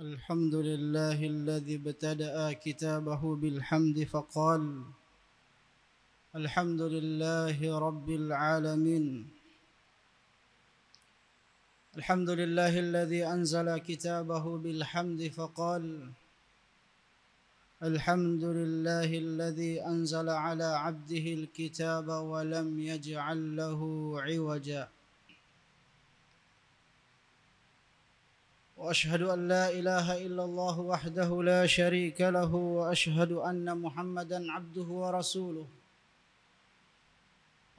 الحمد لله الذي ابتدأ كتابه بالحمد فقال الحمد لله رب العالمين. الحمد لله الذي أنزل كتابه بالحمد فقال الحمد لله الذي أنزل على عبده الكتاب ولم يجعل له عوجا. وأشهد أن لا إله إلا الله وحده لا شريك له وأشهد أن محمدا عبده ورسوله.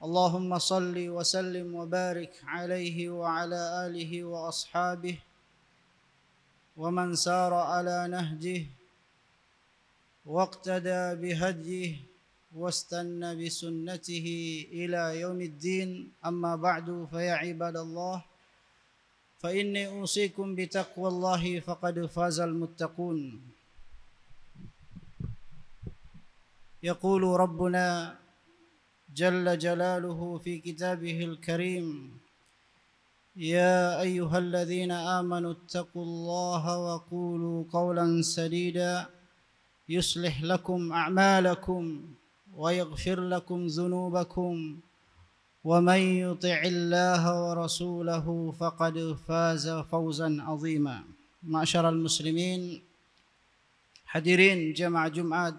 اللهم صل وسلم وبارك عليه وعلى آله وأصحابه ومن سار على نهجه واقتدى بهديه واستنى بسنته إلى يوم الدين. أما بعد فيا عباد الله فإني أوصيكم بتقوى الله فقد فاز المتقون. يقول ربنا جل جلاله في كتابه الكريم يا أيها الذين آمنوا اتقوا الله وقولوا قولا سديدا يصلح لكم أعمالكم ويغفر لكم ذنوبكم ومن يطع الله ورسوله فقد فاز فوزا عظيما. Ma'syaral muslimin, hadirin jamaah Jumat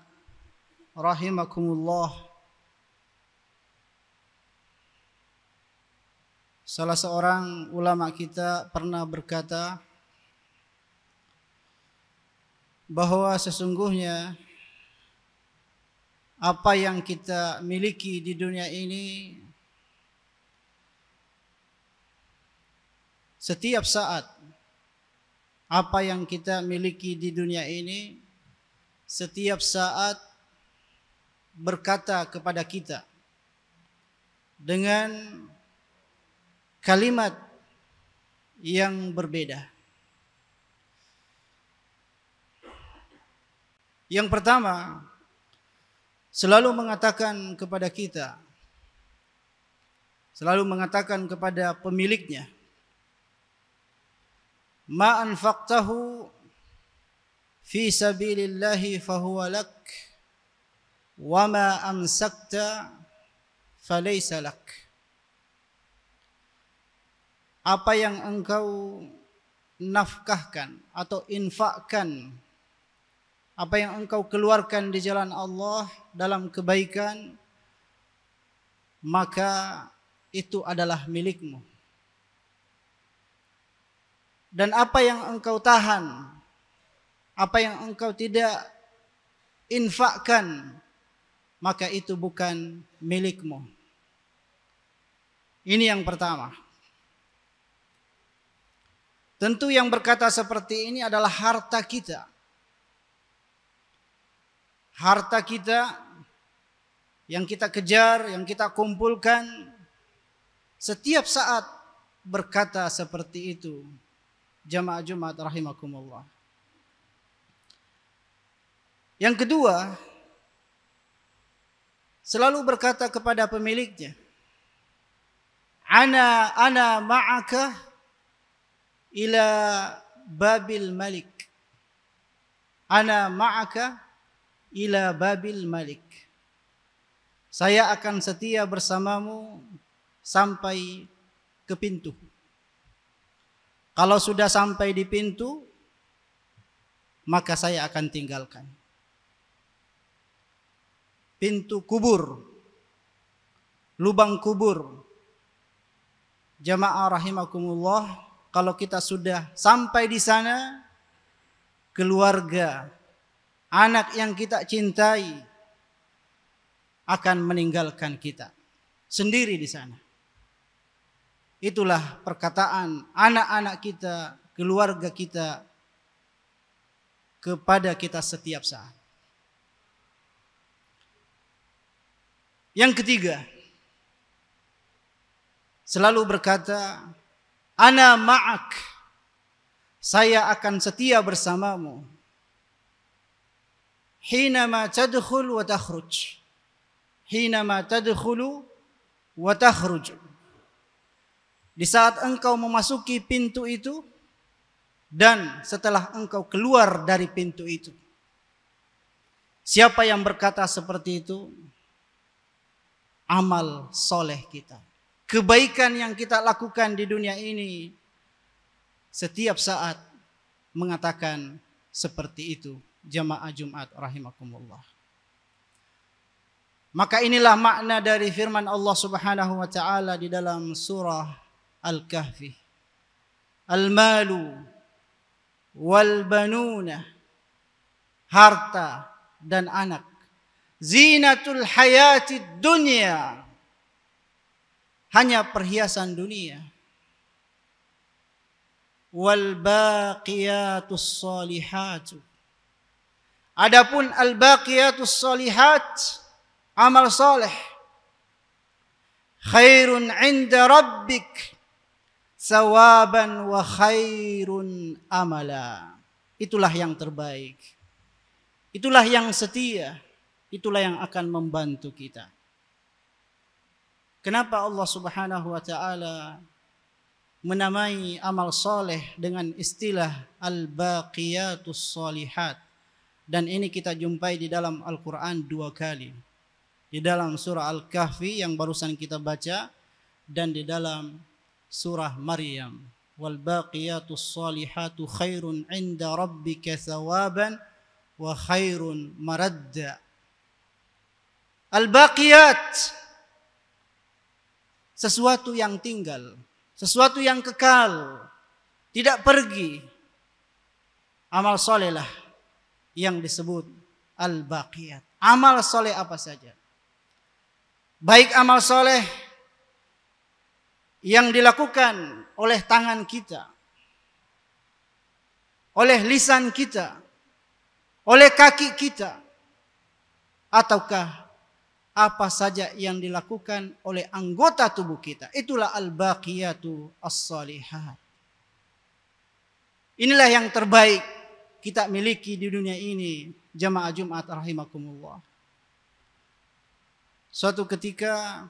rahimakumullah. Salah seorang ulama kita pernah berkata bahwa sesungguhnya apa yang kita miliki di dunia ini setiap saat, apa yang kita miliki di dunia ini setiap saat berkata kepada kita dengan kalimat yang berbeda. Yang pertama, selalu mengatakan kepada kita, selalu mengatakan kepada pemiliknya, ma anfaqtahu fi sabilillahi fahuwa lak wa ma amsakta falaysa lak. Apa yang engkau nafkahkan atau infakkan, apa yang engkau keluarkan di jalan Allah dalam kebaikan, maka itu adalah milikmu. Dan apa yang engkau tahan, apa yang engkau tidak infakkan, maka itu bukan milikmu. Ini yang pertama. Tentu yang berkata seperti ini adalah harta kita. Harta kita yang kita kejar, yang kita kumpulkan, setiap saat berkata seperti itu. Jamaah Jumat rahimakumullah. Yang kedua, selalu berkata kepada pemiliknya, ana ma'aka ila babil malik. Ana ma'aka ila babil malik. Saya akan setia bersamamu sampai ke pintu. Kalau sudah sampai di pintu, maka saya akan tinggalkan. Pintu kubur, lubang kubur. Jamaah rahimakumullah, kalau kita sudah sampai di sana, keluarga, anak yang kita cintai akan meninggalkan kita sendiri di sana. Itulah perkataan anak-anak kita, keluarga kita kepada kita setiap saat. Yang ketiga, selalu berkata, ana ma'ak, saya akan setia bersamamu. Hinama tadkhul wa takhruj. Hinama tadkhulu wa takhruj. Di saat engkau memasuki pintu itu, dan setelah engkau keluar dari pintu itu. Siapa yang berkata seperti itu? Amal soleh kita, kebaikan yang kita lakukan di dunia ini, setiap saat mengatakan seperti itu. Jamaah Jumat rahimakumullah. Maka inilah makna dari firman Allah Subhanahu wa taala di dalam surah Al-Kahfi. Al-malu wal banuna, harta dan anak, zinatul hayatid dunya, hanya perhiasan dunia. Wal baqiyatus salihatu, adapun al baqiyatus salihat, amal saleh, khairun 'inda rabbik sawaban wa khairun amala. Itulah yang terbaik, itulah yang setia, itulah yang akan membantu kita. Kenapa Allah Subhanahu wa taala menamai amal soleh dengan istilah al-baqiyatus solihat? Dan ini kita jumpai di dalam Al-Quran 2 kali. Di dalam surah Al-Kahfi yang barusan kita baca, dan di dalam surah Maryam. Wal baqiyatus solihatu khairun 'inda rabbika thawaban wa khairun maradda. Al-baqiyat, sesuatu yang tinggal, sesuatu yang kekal, tidak pergi. Amal soleh lah yang disebut al-baqiyat. Amal soleh apa saja, baik amal soleh yang dilakukan oleh tangan kita, oleh lisan kita, oleh kaki kita, ataukah apa saja yang dilakukan oleh anggota tubuh kita, itulah al-baqiyatu as-salihat. Inilah yang terbaik kita miliki di dunia ini, jamaah Jumat rahimakumullah. Suatu ketika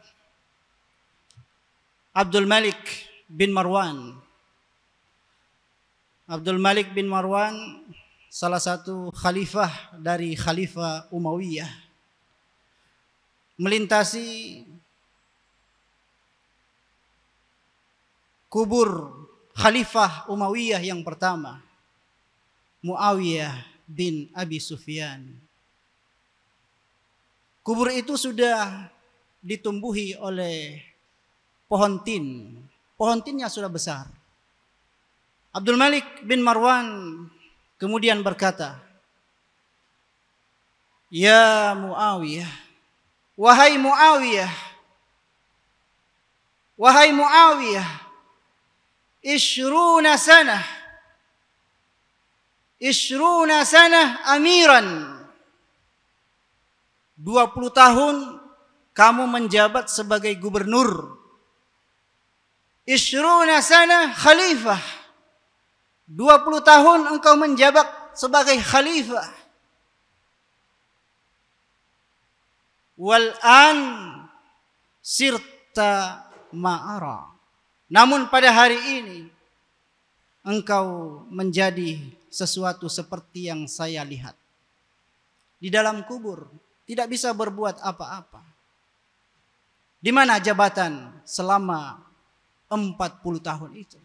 Abdul Malik bin Marwan salah satu khalifah dari khalifah Umayyah, melintasi kubur khalifah Umayyah yang pertama, Muawiyah bin Abi Sufyan. Kubur itu sudah ditumbuhi oleh pohon tin. Pohon tinnya sudah besar. Abdul Malik bin Marwan kemudian berkata, "Ya Muawiyah, wahai Muawiyah, wahai Muawiyah, ishruna sanah amiran. 20 tahun kamu menjabat sebagai gubernur. Ishruna sanah khalifah. 20 tahun engkau menjabat sebagai khalifah. Wal an sirta ma'ara. Namun pada hari ini engkau menjadi sesuatu seperti yang saya lihat. Di dalam kubur tidak bisa berbuat apa-apa. Di mana jabatan selama 40 tahun itu?"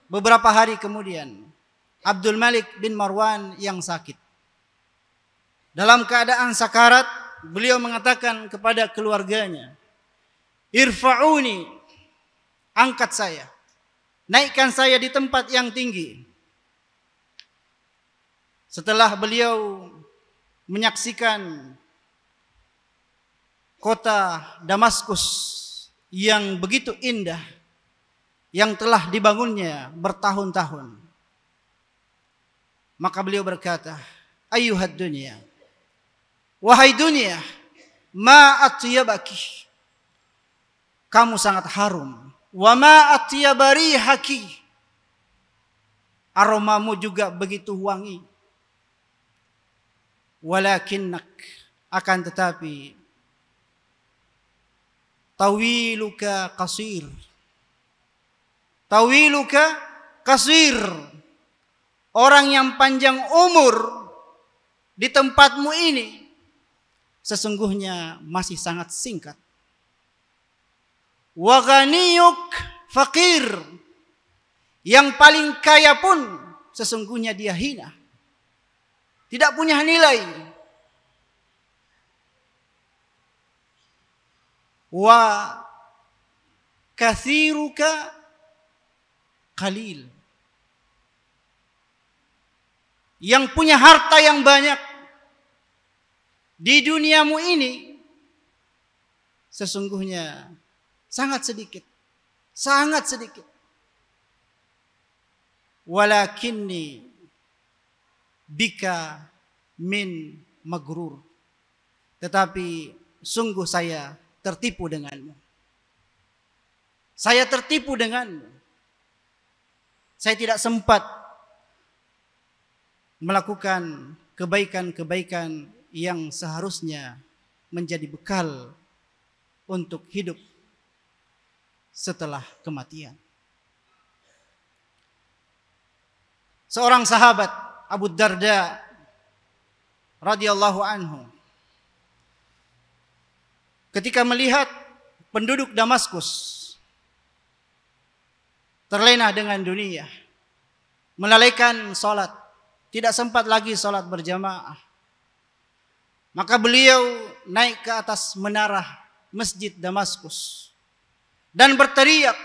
Beberapa hari kemudian Abdul Malik bin Marwan yang sakit, dalam keadaan sakarat, beliau mengatakan kepada keluarganya, "Irfa'uni, angkat saya, naikkan saya di tempat yang tinggi." Setelah beliau menyaksikan kota Damaskus yang begitu indah, yang telah dibangunnya bertahun-tahun, maka beliau berkata, "Ayyuhad dunya, wahai dunia, ma atyabaki, kamu sangat harum, wa ma atyabarihaki, aromamu juga begitu wangi, walakinnak, akan tetapi, tawiluka qasir, orang yang panjang umur di tempatmu ini sesungguhnya masih sangat singkat. Wa ghaniyuk faqir, yang paling kaya pun sesungguhnya dia hina, tidak punya nilai. Wa kathiruka qalil, yang punya harta yang banyak di duniamu ini sesungguhnya sangat sedikit, sangat sedikit. Walakinni bika min magrur, tetapi sungguh saya tertipu denganmu. Saya tertipu denganmu. Saya tidak sempat melakukan kebaikan-kebaikan yang seharusnya menjadi bekal untuk hidup setelah kematian. Seorang sahabat, Abu Darda radhiyallahu anhu, ketika melihat penduduk Damaskus terlena dengan dunia, melalaikan salat, tidak sempat lagi salat berjamaah, maka beliau naik ke atas menara Masjid Damaskus dan berteriak,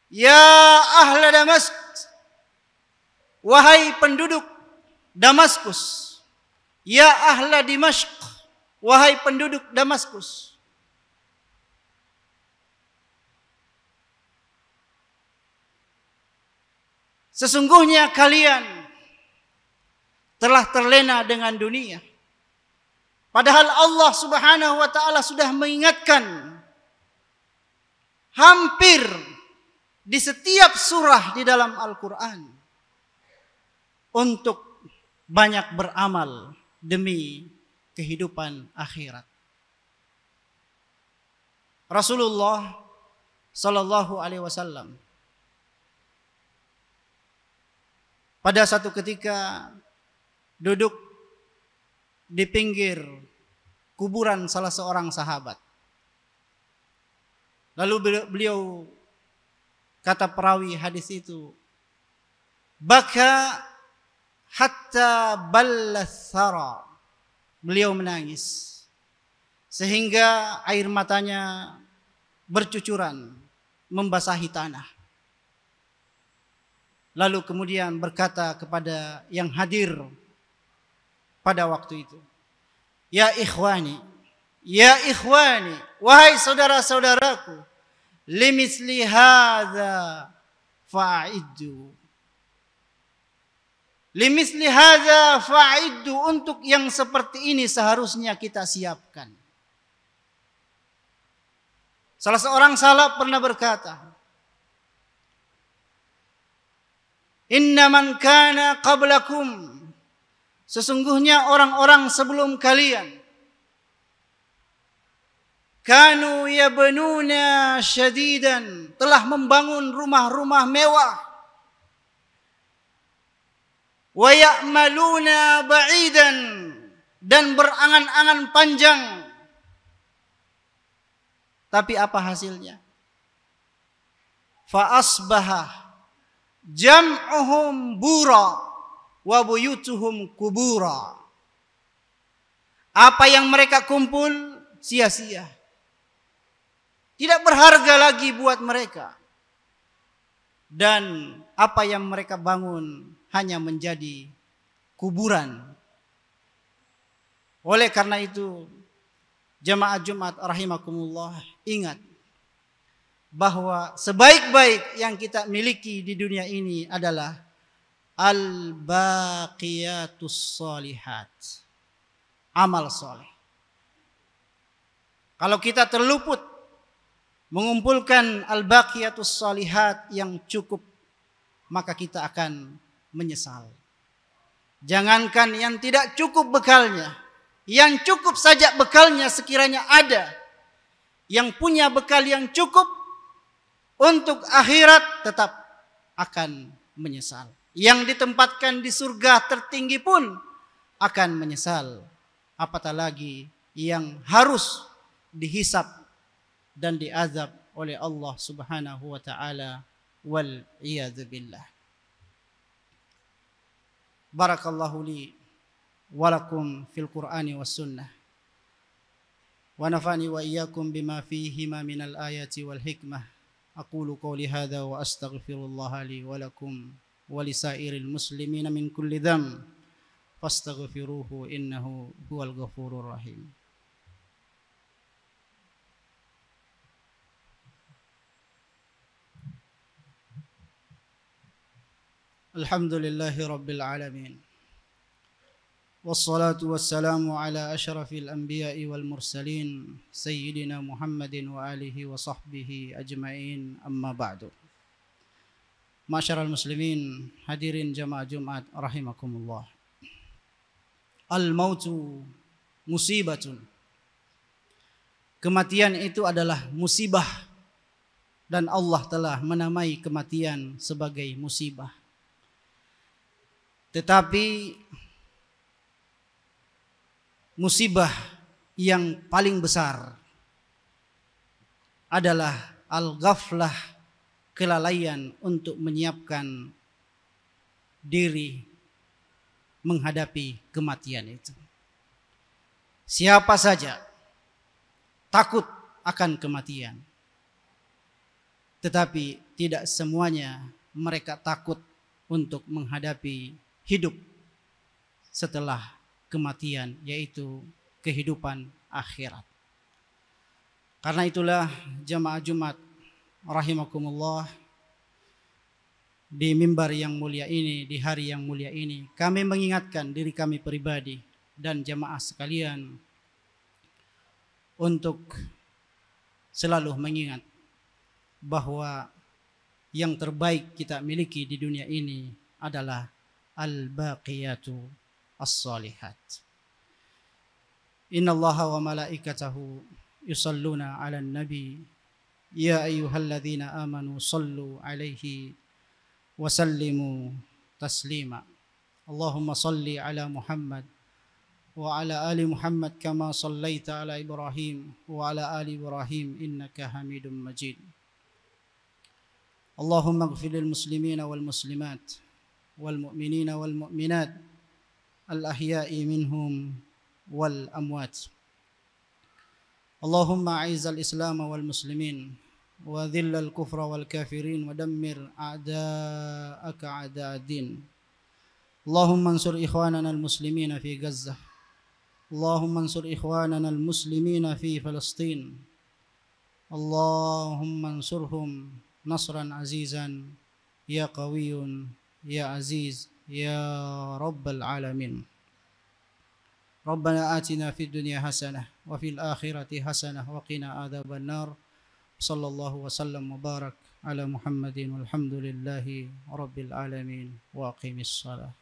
"Ya ahla Damaskus, wahai penduduk Damaskus, ya ahla Dimashq, wahai penduduk Damaskus, sesungguhnya kalian telah terlena dengan dunia. Padahal Allah Subhanahu wa taala sudah mengingatkan hampir di setiap surah di dalam Al-Qur'an untuk banyak beramal demi kehidupan akhirat." Rasulullah sallallahu alaihi wasallam pada satu ketika duduk di pinggir kuburan salah seorang sahabat. Lalu beliau, kata perawi hadis itu, baka hatta ballas thara. Beliau menangis sehingga air matanya bercucuran membasahi tanah. Lalu kemudian berkata kepada yang hadir pada waktu itu, ya ikhwani, wahai saudara-saudaraku, limisli hadza fa'iddu. Limisli hadza fa'iddu, untuk yang seperti ini seharusnya kita siapkan. Salah seorang salaf pernah berkata, inna man kana qablakum, sesungguhnya orang-orang sebelum kalian, kanu yabnuna syadidan, telah membangun rumah-rumah mewah, wa ya'maluna ba'idan, dan berangan-angan panjang. Tapi apa hasilnya? Fa asbaha jam'uhum bura wa buyutuhum kubura. Apa yang mereka kumpul sia-sia, tidak berharga lagi buat mereka, dan apa yang mereka bangun hanya menjadi kuburan. Oleh karena itu, jamaah Jumat rahimakumullah, ingat bahwa sebaik-baik yang kita miliki di dunia ini adalah al-baqiyatus shalihat, amal soleh. Kalau kita terluput mengumpulkan al-baqiyatus shalihat yang cukup, maka kita akan menyesal. Jangankan yang tidak cukup bekalnya, yang cukup saja bekalnya sekiranya ada, yang punya bekal yang cukup untuk akhirat, tetap akan menyesal. Yang ditempatkan di surga tertinggi pun akan menyesal. Apatah lagi yang harus dihisab dan diazab oleh Allah Subhanahu wa taala, wal iyadzu billah. Barakallahu li wa lakum fil Qur'ani was sunnah. Wa nafani wa iyyakum bima fihima minal ayati wal hikmah. Aqulu qawli hadza wa astaghfirullaha li wa lakum wa lisairil muslimina min kulli dzamb fastaghfiruhu innahu huwal ghafurur rahim. Alhamdulillahi rabbil alamin. Wassalatu wassalamu ala asyrafil anbiya'i wal mursalin sayyidina Muhammadin wa alihi wa sahbihi ajma'in, amma ba'du. Ma'asyiral muslimin, hadirin jamaah Jumat rahimakumullah. Al-mautu musibatun. Kematian itu adalah musibah, dan Allah telah menamai kematian sebagai musibah. Tetapi musibah yang paling besar adalah al-ghaflah, kelalaian untuk menyiapkan diri menghadapi kematian itu. Siapa saja takut akan kematian, tetapi tidak semuanya mereka takut untuk menghadapi hidup setelah kematian, yaitu kehidupan akhirat. Karena itulah jamaah Jumat rahimakumullah, di mimbar yang mulia ini, di hari yang mulia ini, kami mengingatkan diri kami pribadi dan jamaah sekalian untuk selalu mengingat bahwa yang terbaik kita miliki di dunia ini adalah al-baqiyatu as-salihat. Innallaha wa malaikatahu yusalluna 'alan nabi ya ayyuhalladzina amanu sallu 'alaihi wa sallimu taslima. Allahumma salli 'ala Muhammad wa 'ala ali Muhammad kama sallaita 'ala Ibrahim wa 'ala ali Ibrahim innaka Hamidum Majid. Allahumma ighfir lil muslimina wal muslimat wal mu'minina wal mu'minat al ahya'i minhum wal amwat. Allahumma a'izzal islam wal muslimin wa dhillal kufra wal kafirin wa dammir a'da'aka a'da'ad-din. Allahumma ansur ikhwanana al muslimina fi Gazzah. Allahumma ansur ikhwanana al muslimina fi Palestin. Allahumma ansurhum nasran azizan ya qawiyun ya aziz ya rabbal alamin. Rabbana atina fid dunya hasanah wa fil akhirati hasanah wa qina adzaban nar. Sallallahu wasallam mubarak ala Muhammadin walhamdulillahi rabbil alamin wa aqimis salah.